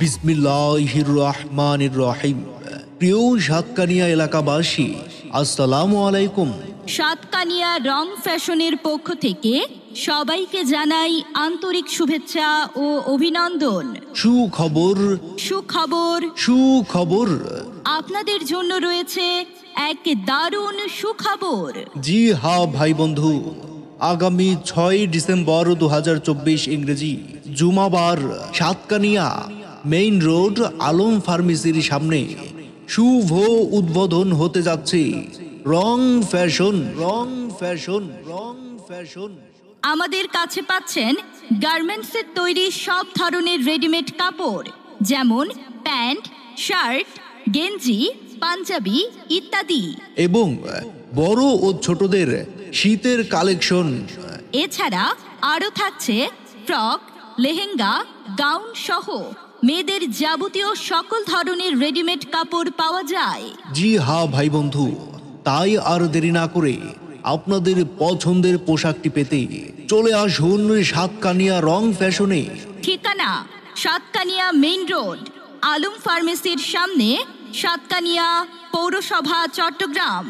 বিসমিল্লাহির রহমানির রহিম। প্রিয় সাতকানিয়া এলাকাবাসী, আসসালামু আলাইকুম। সাতকানিয়া রং ফ্যাশনের পক্ষ থেকে সবাইকে জানাই আন্তরিক শুভেচ্ছা ও অভিনন্দন। সুখবর সুখবর সুখবর আপনাদের জন্য রয়েছে এক দারুণ সুখবর। জি হ্যাঁ ভাই বন্ধু, আগামী 6 ডিসেম্বর 2024 ইংরেজি জুমাবার সাতকানিয়া মেইন রোড আলম ফার্মেসির সামনে শুভ উদ্বোধন হতে যাচ্ছে রং ফ্যাশন। আমাদের কাছে পাচ্ছেন গার্মেন্টসের তৈরি সব ধরনের রেডিমেড কাপড়, যেমন প্যান্ট, শার্ট, গেঞ্জি, পাঞ্জাবি ইত্যাদি, এবং বড় ও ছোটদের শীতের কালেকশন। এছাড়া আরও থাকছে ফ্রক, লেহেঙ্গা, গাউন সহ মেয়েদের যাবতীয় সকল ধরনের রেডিমেড কাপড় পাওয়া যায়। জি হ্যাঁ ভাই বন্ধু, তাই আর দেরি না করে আপনাদের পছন্দের পোশাকটি পেতে চলে আসুন সাতকানিয়া রং ফ্যাশনে। ঠিকানা সাতকানিয়া মেইন রোড আলম ফার্মেসির সামনে, সাতকানিয়া পৌরসভা, চট্টগ্রাম।